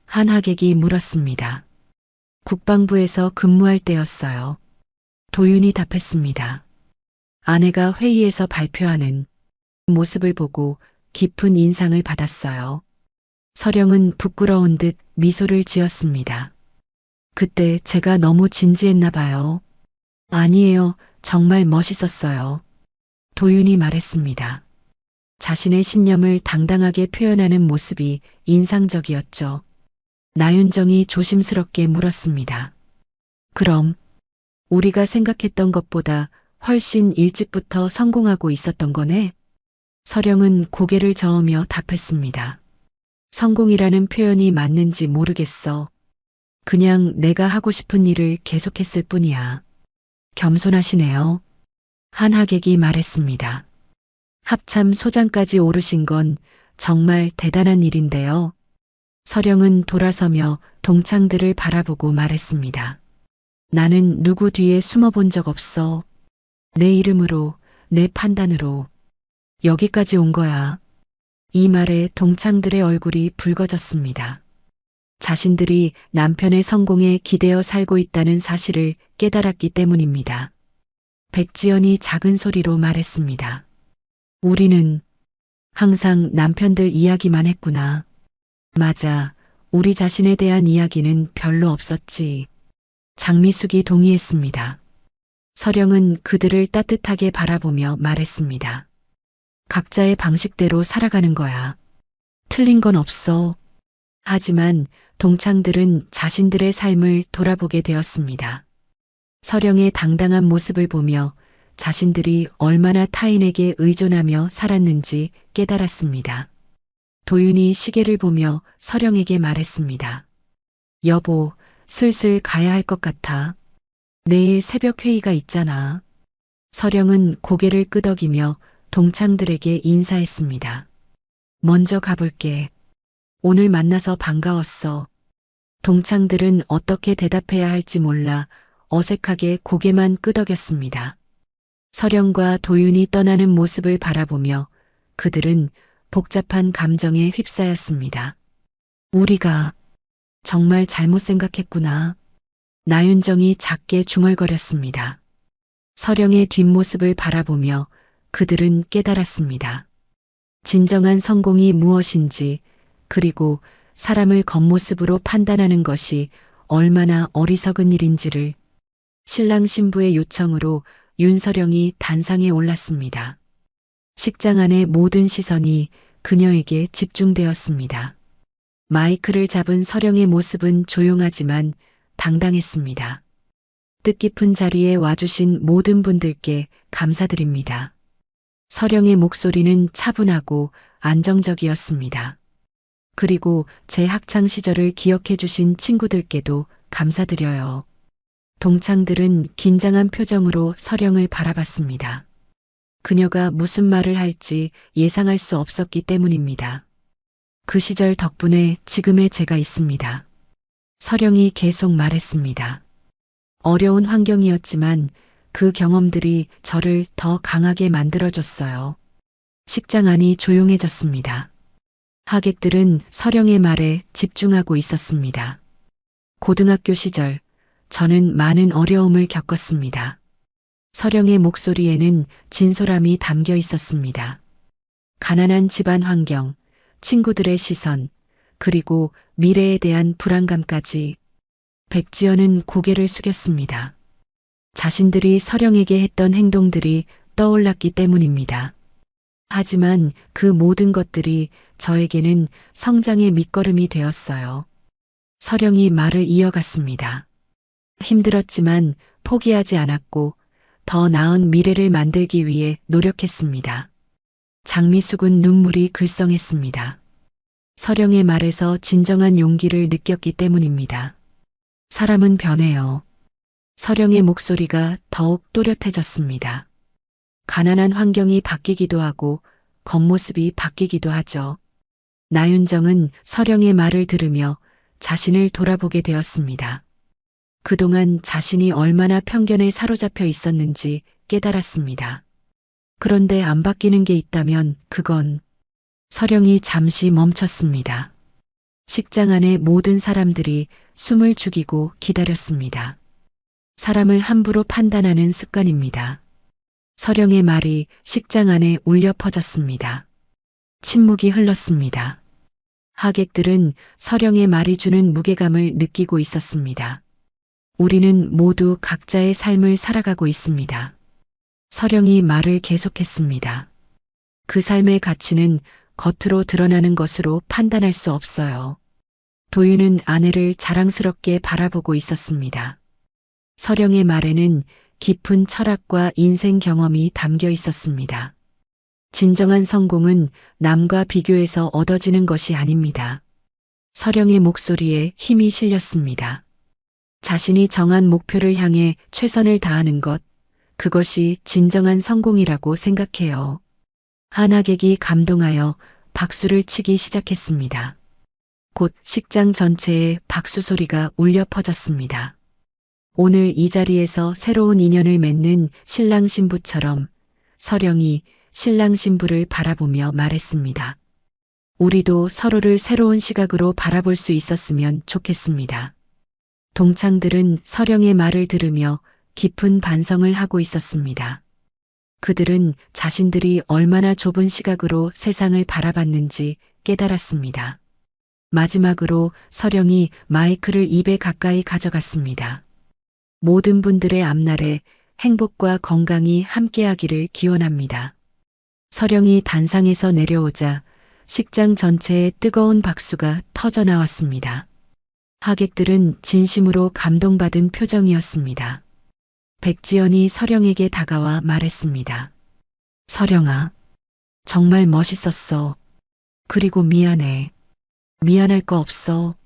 S2: 한 하객이 물었습니다. 국방부에서 근무할 때였어요. 도윤이 답했습니다. 아내가 회의에서 발표하는 모습을 보고 깊은 인상을 받았어요. 서령은 부끄러운 듯 미소를 지었습니다. 그때 제가 너무 진지했나 봐요. 아니에요. 정말 멋있었어요. 도윤이 말했습니다. 자신의 신념을 당당하게 표현하는 모습이 인상적이었죠. 나윤정이 조심스럽게 물었습니다. 그럼 우리가 생각했던 것보다 훨씬 일찍부터 성공하고 있었던 거네? 서령은 고개를 저으며 답했습니다. 성공이라는 표현이 맞는지 모르겠어. 그냥 내가 하고 싶은 일을 계속했을 뿐이야. 겸손하시네요. 한 하객이 말했습니다. 합참 소장까지 오르신 건 정말 대단한 일인데요. 서령은 돌아서며 동창들을 바라보고 말했습니다. 나는 누구 뒤에 숨어 본 적 없어. 내 이름으로, 내 판단으로 여기까지 온 거야. 이 말에 동창들의 얼굴이 붉어졌습니다. 자신들이 남편의 성공에 기대어 살고 있다는 사실을 깨달았기 때문입니다. 백지연이 작은 소리로 말했습니다. 우리는 항상 남편들 이야기만 했구나. 맞아. 우리 자신에 대한 이야기는 별로 없었지. 장미숙이 동의했습니다. 서령은 그들을 따뜻하게 바라보며 말했습니다. 각자의 방식대로 살아가는 거야. 틀린 건 없어. 하지만 동창들은 자신들의 삶을 돌아보게 되었습니다. 서령의 당당한 모습을 보며 자신들이 얼마나 타인에게 의존하며 살았는지 깨달았습니다. 도윤이 시계를 보며 서령에게 말했습니다. 여보, 슬슬 가야 할 것 같아. 내일 새벽 회의가 있잖아. 서령은 고개를 끄덕이며 동창들에게 인사했습니다. 먼저 가볼게. 오늘 만나서 반가웠어. 동창들은 어떻게 대답해야 할지 몰라 어색하게 고개만 끄덕였습니다. 서령과 도윤이 떠나는 모습을 바라보며 그들은 복잡한 감정에 휩싸였습니다. 우리가 정말 잘못 생각했구나. 나윤정이 작게 중얼거렸습니다. 서령의 뒷모습을 바라보며 그들은 깨달았습니다. 진정한 성공이 무엇인지, 그리고 사람을 겉모습으로 판단하는 것이 얼마나 어리석은 일인지를. 신랑 신부의 요청으로 윤서령이 단상에 올랐습니다. 식장 안의 모든 시선이 그녀에게 집중되었습니다. 마이크를 잡은 서령의 모습은 조용하지만 당당했습니다. 뜻깊은 자리에 와주신 모든 분들께 감사드립니다. 서령의 목소리는 차분하고 안정적이었습니다. 그리고 제 학창 시절을 기억해 주신 친구들께도 감사드려요. 동창들은 긴장한 표정으로 서령을 바라봤습니다. 그녀가 무슨 말을 할지 예상할 수 없었기 때문입니다. 그 시절 덕분에 지금의 제가 있습니다. 서령이 계속 말했습니다. 어려운 환경이었지만 그 경험들이 저를 더 강하게 만들어줬어요. 식장 안이 조용해졌습니다. 하객들은 서령의 말에 집중하고 있었습니다. 고등학교 시절 저는 많은 어려움을 겪었습니다. 서령의 목소리에는 진솔함이 담겨 있었습니다. 가난한 집안 환경, 친구들의 시선, 그리고 미래에 대한 불안감까지. 백지연은 고개를 숙였습니다. 자신들이 서령에게 했던 행동들이 떠올랐기 때문입니다. 하지만 그 모든 것들이 저에게는 성장의 밑거름이 되었어요. 서령이 말을 이어갔습니다. 힘들었지만 포기하지 않았고 더 나은 미래를 만들기 위해 노력했습니다. 장미숙은 눈물이 글썽했습니다. 서령의 말에서 진정한 용기를 느꼈기 때문입니다. 사람은 변해요. 서령의 목소리가 더욱 또렷해졌습니다. 가난한 환경이 바뀌기도 하고 겉모습이 바뀌기도 하죠. 나윤정은 서령의 말을 들으며 자신을 돌아보게 되었습니다. 그동안 자신이 얼마나 편견에 사로잡혀 있었는지 깨달았습니다. 그런데 안 바뀌는 게 있다면 그건. 서령이 잠시 멈췄습니다. 식장 안의 모든 사람들이 숨을 죽이고 기다렸습니다. 사람을 함부로 판단하는 습관입니다. 서령의 말이 식장 안에 울려 퍼졌습니다. 침묵이 흘렀습니다. 하객들은 서령의 말이 주는 무게감을 느끼고 있었습니다. 우리는 모두 각자의 삶을 살아가고 있습니다. 서령이 말을 계속했습니다. 그 삶의 가치는 겉으로 드러나는 것으로 판단할 수 없어요. 도윤은 아내를 자랑스럽게 바라보고 있었습니다. 서령의 말에는 깊은 철학과 인생 경험이 담겨 있었습니다. 진정한 성공은 남과 비교해서 얻어지는 것이 아닙니다. 서령의 목소리에 힘이 실렸습니다. 자신이 정한 목표를 향해 최선을 다하는 것, 그것이 진정한 성공이라고 생각해요. 한 하객이 감동하여 박수를 치기 시작했습니다. 곧 식장 전체에 박수 소리가 울려 퍼졌습니다. 오늘 이 자리에서 새로운 인연을 맺는 신랑 신부처럼 서령이 신랑 신부를 바라보며 말했습니다. 우리도 서로를 새로운 시각으로 바라볼 수 있었으면 좋겠습니다. 동창들은 서령의 말을 들으며 깊은 반성을 하고 있었습니다. 그들은 자신들이 얼마나 좁은 시각으로 세상을 바라봤는지 깨달았습니다. 마지막으로 서령이 마이크를 입에 가까이 가져갔습니다. 모든 분들의 앞날에 행복과 건강이 함께하기를 기원합니다. 서령이 단상에서 내려오자 식장 전체에 뜨거운 박수가 터져 나왔습니다. 하객들은 진심으로 감동받은 표정이었습니다. 백지연이 서령에게 다가와 말했습니다. 서령아, 정말 멋있었어. 그리고 미안해. 미안할 거 없어.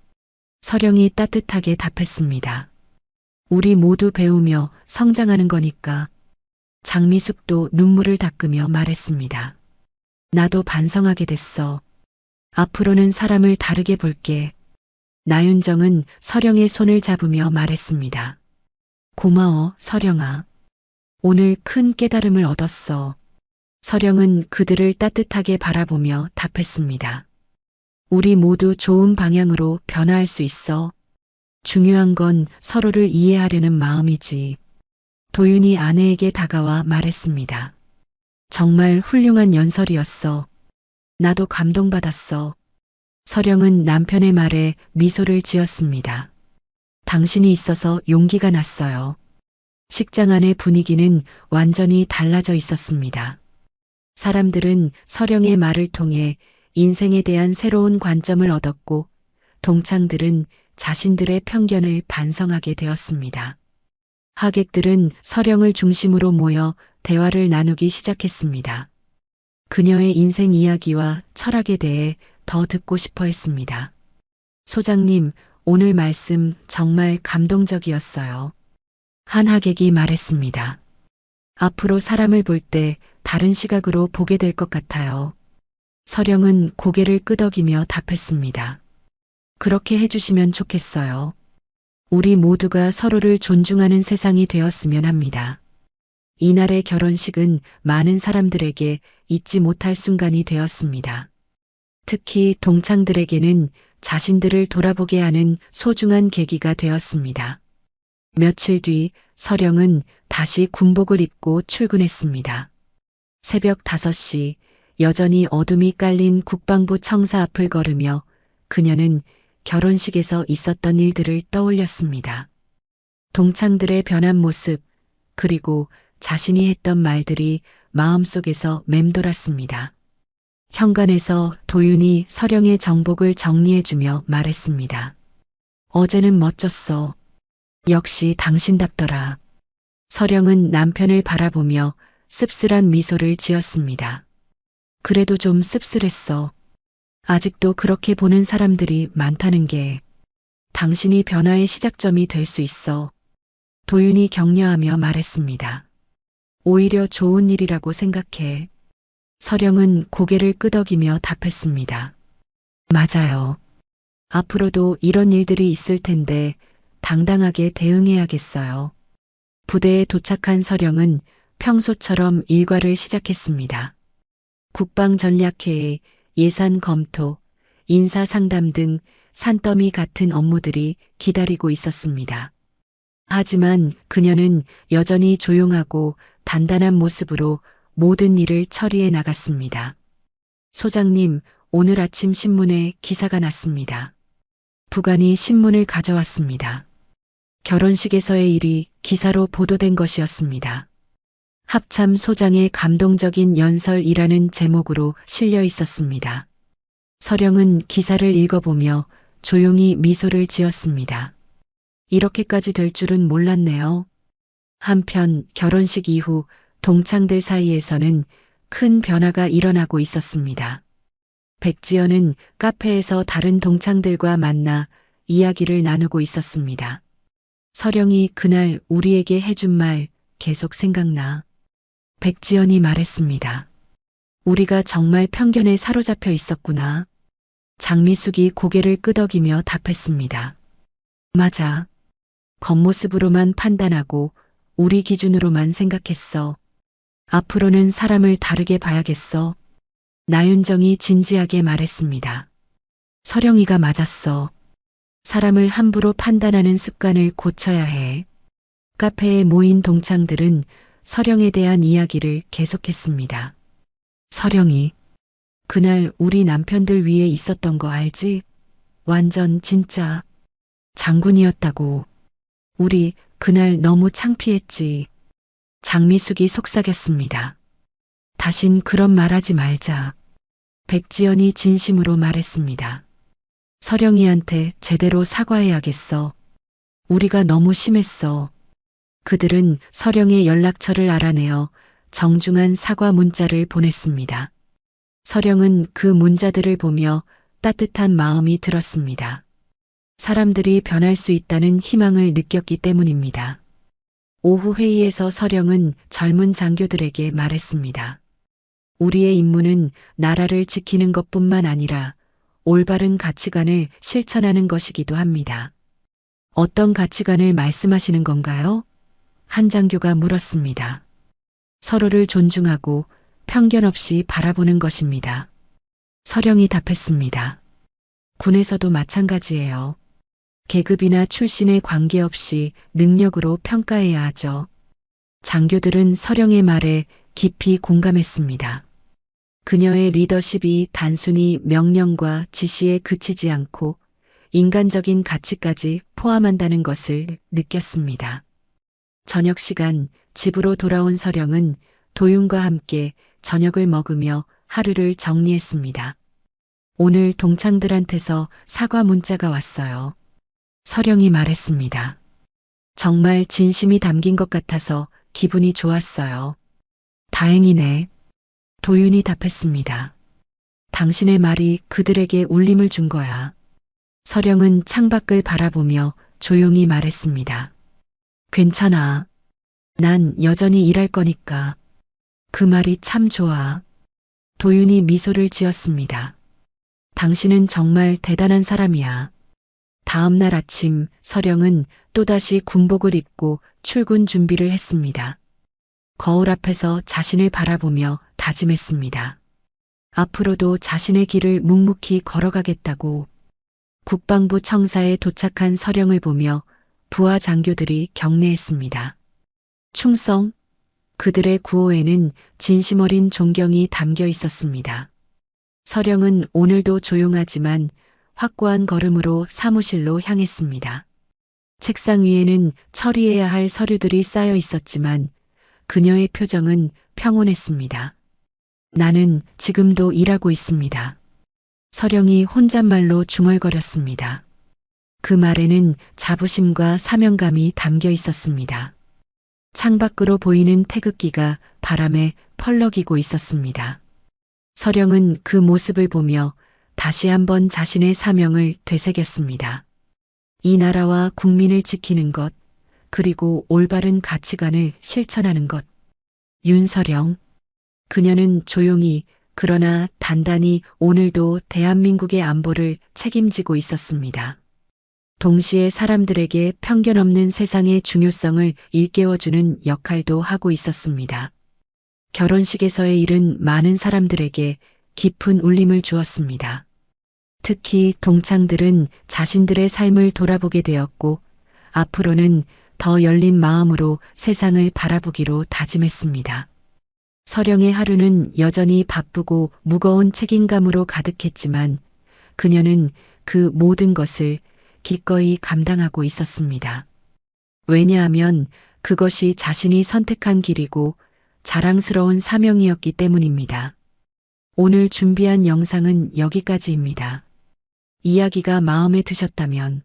S2: 서령이 따뜻하게 답했습니다. 우리 모두 배우며 성장하는 거니까. 장미숙도 눈물을 닦으며 말했습니다. 나도 반성하게 됐어. 앞으로는 사람을 다르게 볼게. 나윤정은 서령의 손을 잡으며 말했습니다. 고마워, 서령아. 오늘 큰 깨달음을 얻었어. 서령은 그들을 따뜻하게 바라보며 답했습니다. 우리 모두 좋은 방향으로 변화할 수 있어. 중요한 건 서로를 이해하려는 마음이지. 도윤이 아내에게 다가와 말했습니다. 정말 훌륭한 연설이었어. 나도 감동받았어. 서령은 남편의 말에 미소를 지었습니다. 당신이 있어서 용기가 났어요. 식장 안의 분위기는 완전히 달라져 있었습니다. 사람들은 서령의 말을 통해 인생에 대한 새로운 관점을 얻었고, 동창들은 자신들의 편견을 반성하게 되었습니다. 하객들은 서령을 중심으로 모여 대화를 나누기 시작했습니다. 그녀의 인생 이야기와 철학에 대해 더 듣고 싶어 했습니다. 소장님, 오늘 말씀 정말 감동적이었어요. 한 하객이 말했습니다. 앞으로 사람을 볼 때 다른 시각으로 보게 될 것 같아요. 서령은 고개를 끄덕이며 답했습니다. 그렇게 해주시면 좋겠어요. 우리 모두가 서로를 존중하는 세상이 되었으면 합니다. 이날의 결혼식은 많은 사람들에게 잊지 못할 순간이 되었습니다. 특히 동창들에게는 자신들을 돌아보게 하는 소중한 계기가 되었습니다. 며칠 뒤 서령은 다시 군복을 입고 출근했습니다. 새벽 5시 여전히 어둠이 깔린 국방부 청사 앞을 걸으며 그녀는 결혼식에서 있었던 일들을 떠올렸습니다. 동창들의 변한 모습, 그리고 자신이 했던 말들이 마음속에서 맴돌았습니다. 현관에서 도윤이 서령의 정복을 정리해주며 말했습니다. 어제는 멋졌어. 역시 당신답더라. 서령은 남편을 바라보며 씁쓸한 미소를 지었습니다. 그래도 좀 씁쓸했어. 아직도 그렇게 보는 사람들이 많다는 게 당신이 변화의 시작점이 될 수 있어. 도윤이 격려하며 말했습니다. 오히려 좋은 일이라고 생각해. 서령은 고개를 끄덕이며 답했습니다. 맞아요. 앞으로도 이런 일들이 있을 텐데 당당하게 대응해야겠어요. 부대에 도착한 서령은 평소처럼 일과를 시작했습니다. 국방전략회의, 예산 검토, 인사상담 등 산더미 같은 업무들이 기다리고 있었습니다. 하지만 그녀는 여전히 조용하고 단단한 모습으로 모든 일을 처리해 나갔습니다. 소장님, 오늘 아침 신문에 기사가 났습니다. 부관이 신문을 가져왔습니다. 결혼식에서의 일이 기사로 보도된 것이었습니다. 합참 소장의 감동적인 연설이라는 제목으로 실려 있었습니다. 서령은 기사를 읽어보며 조용히 미소를 지었습니다. 이렇게까지 될 줄은 몰랐네요. 한편 결혼식 이후 동창들 사이에서는 큰 변화가 일어나고 있었습니다. 백지연은 카페에서 다른 동창들과 만나 이야기를 나누고 있었습니다. 서령이 그날 우리에게 해준 말 계속 생각나. 백지연이 말했습니다. 우리가 정말 편견에 사로잡혀 있었구나. 장미숙이 고개를 끄덕이며 답했습니다. 맞아. 겉모습으로만 판단하고 우리 기준으로만 생각했어. 앞으로는 사람을 다르게 봐야겠어. 나윤정이 진지하게 말했습니다. 서령이가 맞았어. 사람을 함부로 판단하는 습관을 고쳐야 해. 카페에 모인 동창들은 서령에 대한 이야기를 계속했습니다. 서령이, 그날 우리 남편들 위에 있었던 거 알지? 완전 진짜 장군이었다고. 우리 그날 너무 창피했지. 장미숙이 속삭였습니다. 다신 그런 말하지 말자. 백지연이 진심으로 말했습니다. 서령이한테 제대로 사과해야겠어. 우리가 너무 심했어. 그들은 서령의 연락처를 알아내어 정중한 사과 문자를 보냈습니다. 서령은 그 문자들을 보며 따뜻한 마음이 들었습니다. 사람들이 변할 수 있다는 희망을 느꼈기 때문입니다. 오후 회의에서 서령은 젊은 장교들에게 말했습니다. 우리의 임무는 나라를 지키는 것뿐만 아니라 올바른 가치관을 실천하는 것이기도 합니다. 어떤 가치관을 말씀하시는 건가요? 한 장교가 물었습니다. 서로를 존중하고 편견 없이 바라보는 것입니다. 서령이 답했습니다. 군에서도 마찬가지예요. 계급이나 출신에 관계없이 능력으로 평가해야 하죠. 장교들은 서령의 말에 깊이 공감했습니다. 그녀의 리더십이 단순히 명령과 지시에 그치지 않고 인간적인 가치까지 포함한다는 것을 느꼈습니다. 저녁 시간 집으로 돌아온 서령은 도윤과 함께 저녁을 먹으며 하루를 정리했습니다. 오늘 동창들한테서 사과 문자가 왔어요. 서령이 말했습니다. 정말 진심이 담긴 것 같아서 기분이 좋았어요. 다행이네. 도윤이 답했습니다. 당신의 말이 그들에게 울림을 준 거야. 서령은 창밖을 바라보며 조용히 말했습니다. 괜찮아. 난 여전히 일할 거니까. 그 말이 참 좋아. 도윤이 미소를 지었습니다. 당신은 정말 대단한 사람이야. 다음 날 아침 서령은 또다시 군복을 입고 출근 준비를 했습니다. 거울 앞에서 자신을 바라보며 다짐했습니다. 앞으로도 자신의 길을 묵묵히 걸어가겠다고. 국방부 청사에 도착한 서령을 보며 부하 장교들이 경례했습니다. 충성, 그들의 구호에는 진심 어린 존경이 담겨 있었습니다. 서령은 오늘도 조용하지만 확고한 걸음으로 사무실로 향했습니다. 책상 위에는 처리해야 할 서류들이 쌓여 있었지만 그녀의 표정은 평온했습니다. 나는 지금도 일하고 있습니다. 서령이 혼잣말로 중얼거렸습니다. 그 말에는 자부심과 사명감이 담겨 있었습니다. 창밖으로 보이는 태극기가 바람에 펄럭이고 있었습니다. 서령은 그 모습을 보며 다시 한번 자신의 사명을 되새겼습니다. 이 나라와 국민을 지키는 것, 그리고 올바른 가치관을 실천하는 것. 윤서령. 그녀는 조용히 그러나 단단히 오늘도 대한민국의 안보를 책임지고 있었습니다. 동시에 사람들에게 편견 없는 세상의 중요성을 일깨워주는 역할도 하고 있었습니다. 결혼식에서의 일은 많은 사람들에게 깊은 울림을 주었습니다. 특히 동창들은 자신들의 삶을 돌아보게 되었고 앞으로는 더 열린 마음으로 세상을 바라보기로 다짐했습니다. 서령의 하루는 여전히 바쁘고 무거운 책임감으로 가득했지만 그녀는 그 모든 것을 기꺼이 감당하고 있었습니다. 왜냐하면 그것이 자신이 선택한 길이고 자랑스러운 사명이었기 때문입니다. 오늘 준비한 영상은 여기까지입니다. 이야기가 마음에 드셨다면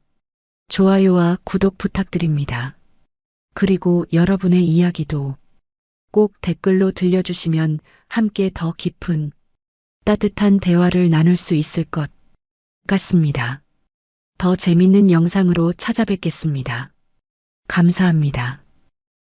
S2: 좋아요와 구독 부탁드립니다. 그리고 여러분의 이야기도 꼭 댓글로 들려주시면 함께 더 깊은 따뜻한 대화를 나눌 수 있을 것 같습니다. 더 재밌는 영상으로 찾아뵙겠습니다. 감사합니다.